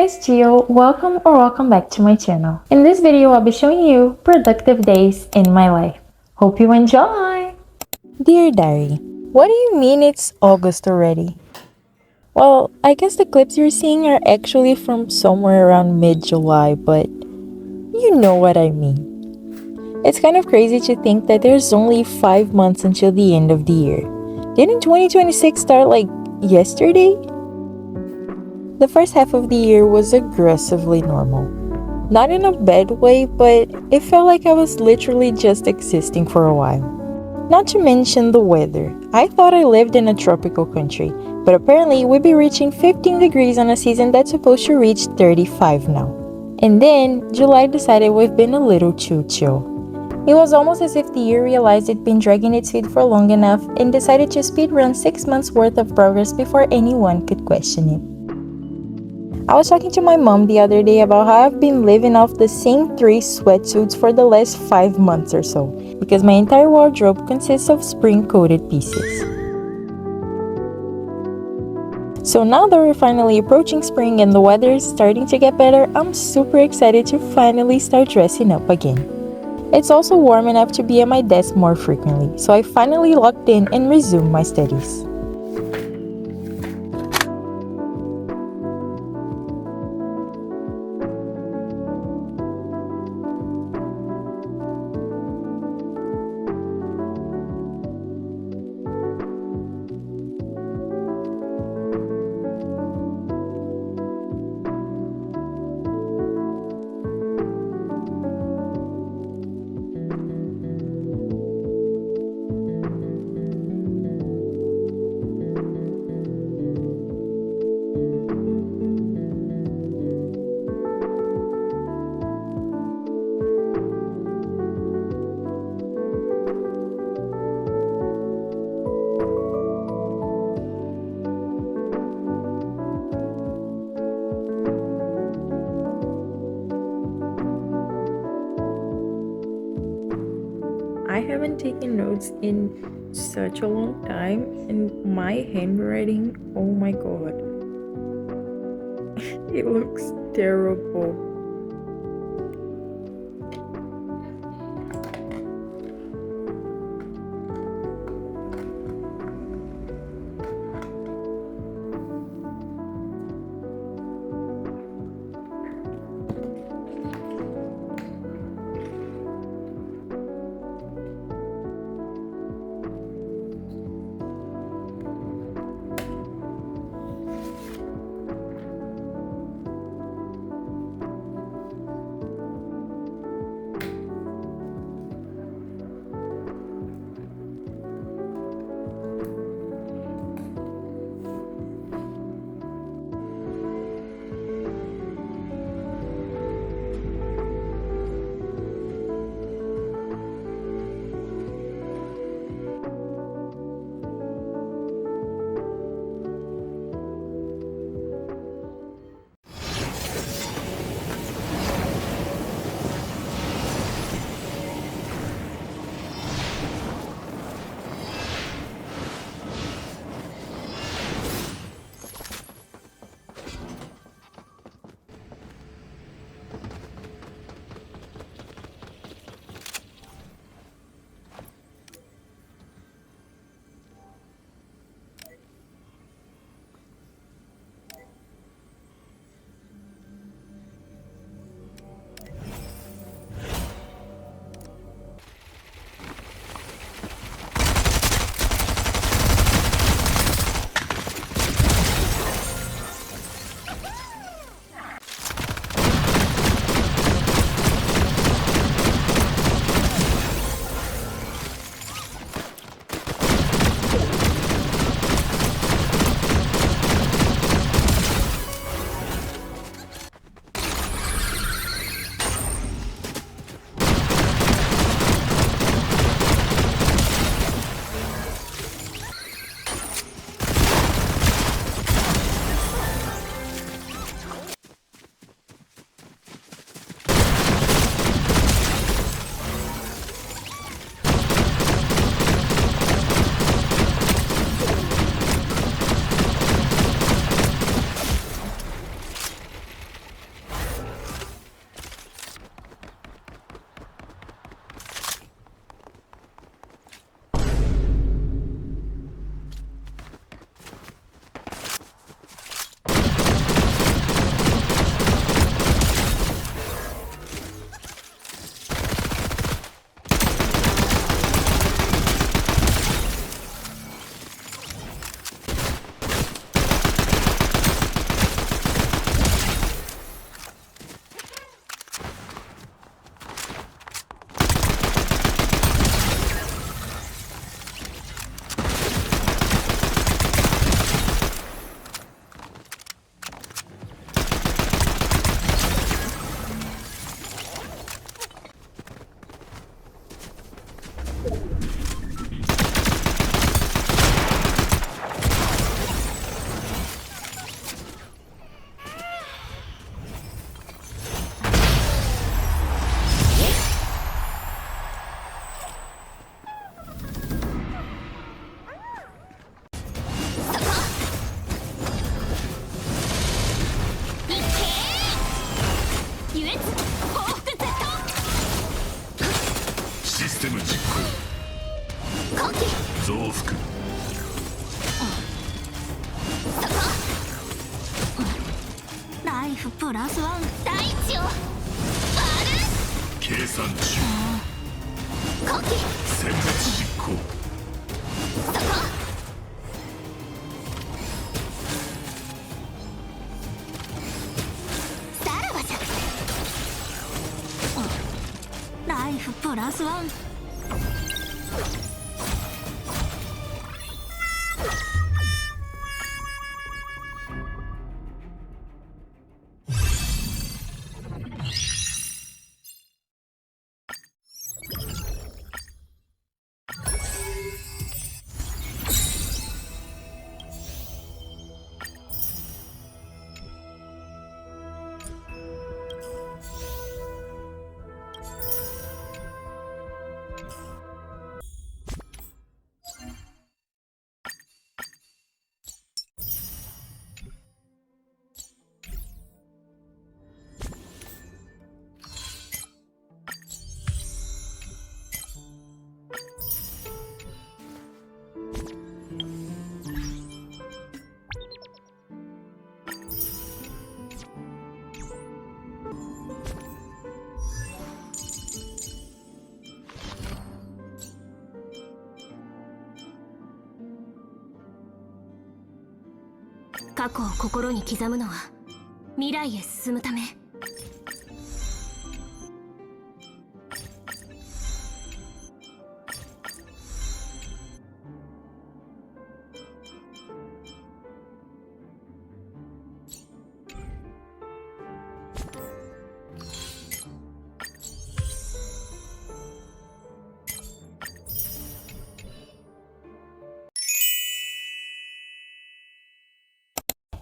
it's Gio. Welcome back to my channel. In this video, I'll be showing you productive days in my life. Hope you enjoy! Dear Diary, what do you mean it's August already? Well, I guess the clips you're seeing are actually from somewhere around mid-July, but you know what I mean. It's kind of crazy to think that there's only 5 months until the end of the year. Didn't 2026 start like yesterday? The first half of the year was aggressively normal. Not in a bad way, but it felt like I was literally just existing for a while. Not to mention the weather. I thought I lived in a tropical country, but apparently we'll be reaching 15 degrees on a season that's supposed to reach 35 now. And then, July decided we've been a little too chill. It was almost as if the year realized it'd been dragging its feet for long enough and decided to speedrun 6 months worth of progress before anyone could question it. I was talking to my mom the other day about how I've been living off the same 3 sweatsuits for the last 5 months or so, because my entire wardrobe consists of spring-coated pieces. So now that we're finally approaching spring and the weather is starting to get better, I'm super excited to finally start dressing up again. It's also warm enough to be at my desk more frequently, so I finally locked in and resumed my studies. I haven't taken notes in such a long time, and my handwriting, oh my god, it looks terrible. ステム実行増幅ライフプラスワン大地を割る計算中コキ殲滅実行さらばじゃライフプラスワン過去を心に刻むのは未来へ進むため。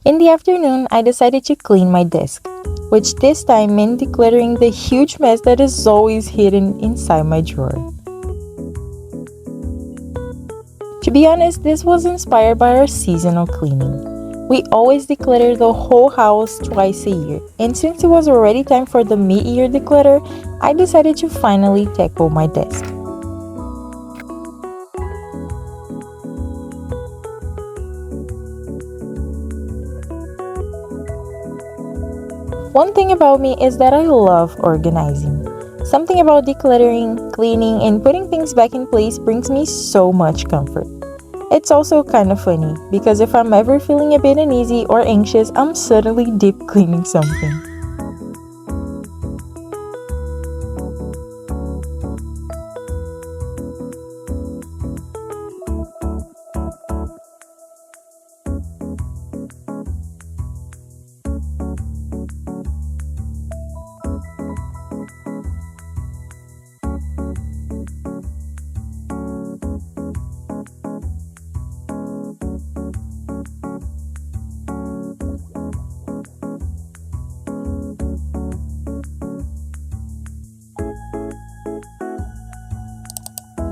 In the afternoon, I decided to clean my desk, which this time meant decluttering the huge mess that is always hidden inside my drawer. To be honest, this was inspired by our seasonal cleaning. We always declutter the whole house twice a year, and since it was already time for the mid-year declutter, I decided to finally tackle my desk. One thing about me is that I love organizing. Something about decluttering, cleaning, and putting things back in place brings me so much comfort. It's also kind of funny, because if I'm ever feeling a bit uneasy or anxious, I'm suddenly deep cleaning something.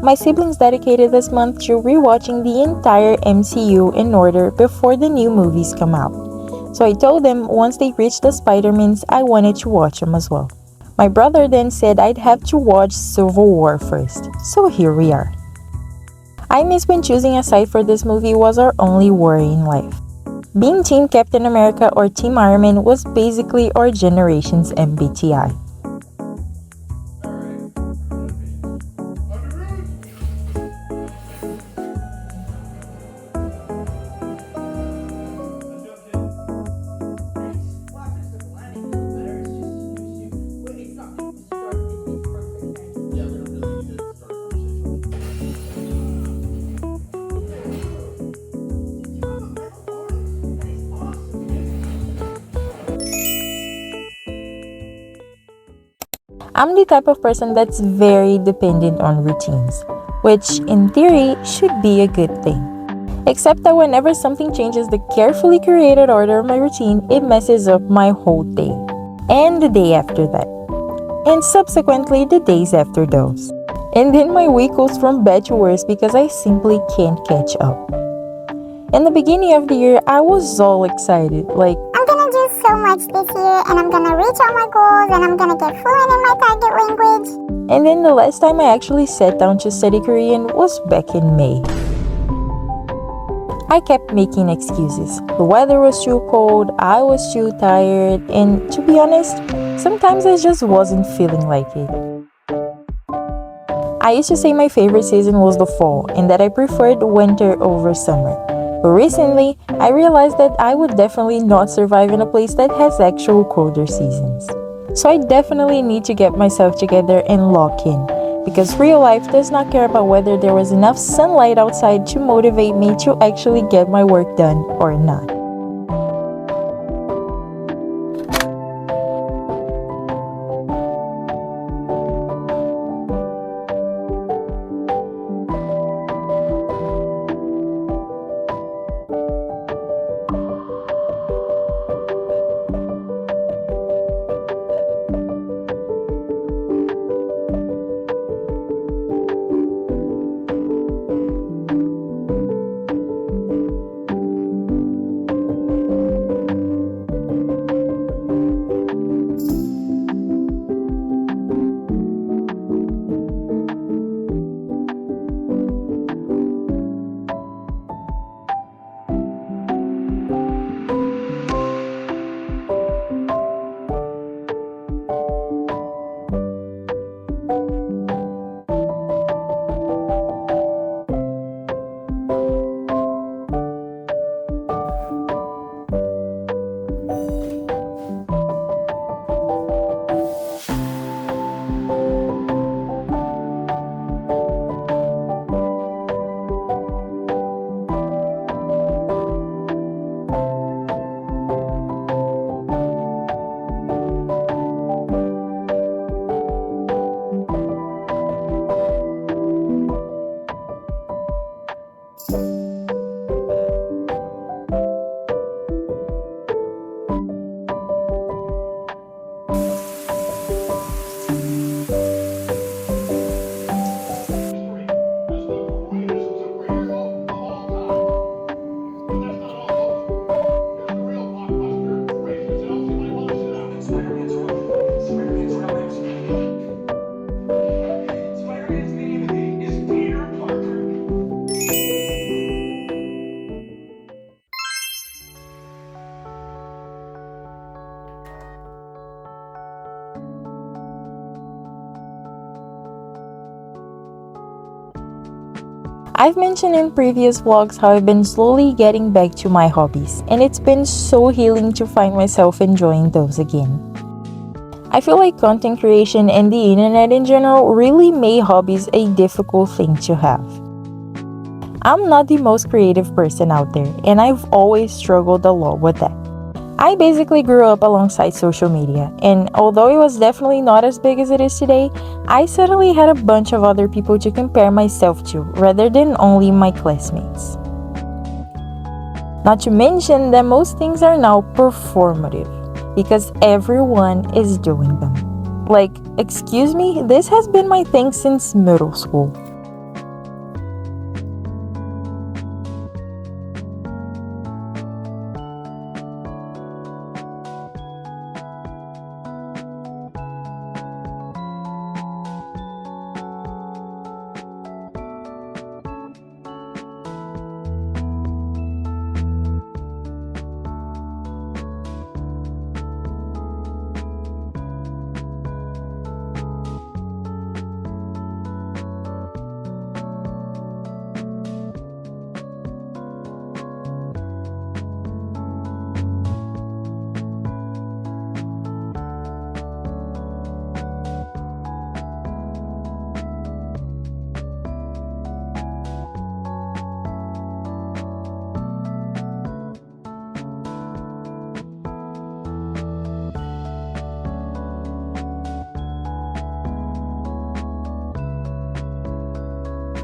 My siblings dedicated this month to rewatching the entire MCU in order before the new movies come out. So I told them once they reached the Spidermans, I wanted to watch them as well. My brother then said I'd have to watch Civil War first, so here we are. I miss when choosing a side for this movie was our only worry in life. Being Team Captain America or Team Iron Man was basically our generation's MBTI. I'm the type of person that's very dependent on routines, which in theory should be a good thing. Except that whenever something changes the carefully curated order of my routine, it messes up my whole day, and the day after that, and subsequently the days after those. And then my week goes from bad to worse because I simply can't catch up. In the beginning of the year, I was all excited, like, I'm gonna do so so much this year, and I'm gonna reach all my goals, and I'm gonna get fluent in my target language. And then the last time I actually sat down to study Korean was back in May. I kept making excuses. The weather was too cold, I was too tired, and to be honest, sometimes I just wasn't feeling like it. I used to say my favorite season was the fall and that I preferred winter over summer. But recently, I realized that I would definitely not survive in a place that has actual colder seasons. So I definitely need to get myself together and lock in, because real life does not care about whether there was enough sunlight outside to motivate me to actually get my work done or not. I've mentioned in previous vlogs how I've been slowly getting back to my hobbies, and it's been so healing to find myself enjoying those again. I feel like content creation and the internet in general really made hobbies a difficult thing to have. I'm not the most creative person out there, and I've always struggled a lot with that. I basically grew up alongside social media, and although it was definitely not as big as it is today, I suddenly had a bunch of other people to compare myself to rather than only my classmates. Not to mention that most things are now performative, because everyone is doing them. Like, excuse me, this has been my thing since middle school.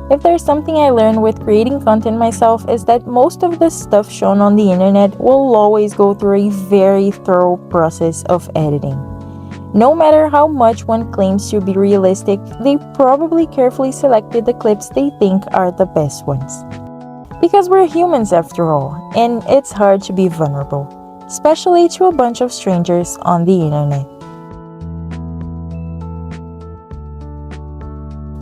If there's something I learned with creating content myself, is that most of the stuff shown on the internet will always go through a very thorough process of editing. No matter how much one claims to be realistic, they probably carefully selected the clips they think are the best ones. Because we're humans after all, and it's hard to be vulnerable. especially to a bunch of strangers on the internet.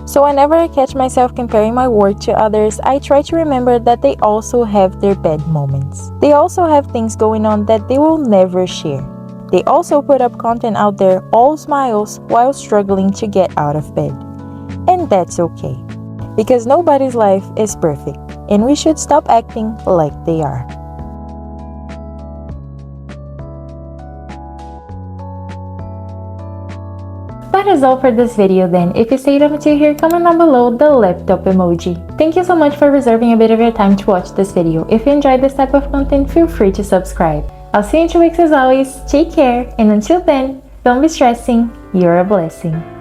So whenever I catch myself comparing my work to others, I try to remember that they also have their bad moments. They also have things going on that they will never share. They also put up content out there all smiles while struggling to get out of bed. And that's okay, because nobody's life is perfect, and we should stop acting like they are. That is all for this video then. If you stayed up until here, comment down below the laptop emoji. Thank you so much for reserving a bit of your time to watch this video. If you enjoyed this type of content, feel free to subscribe. I'll see you in 2 weeks as always. Take care, and until then, don't be stressing, you're a blessing.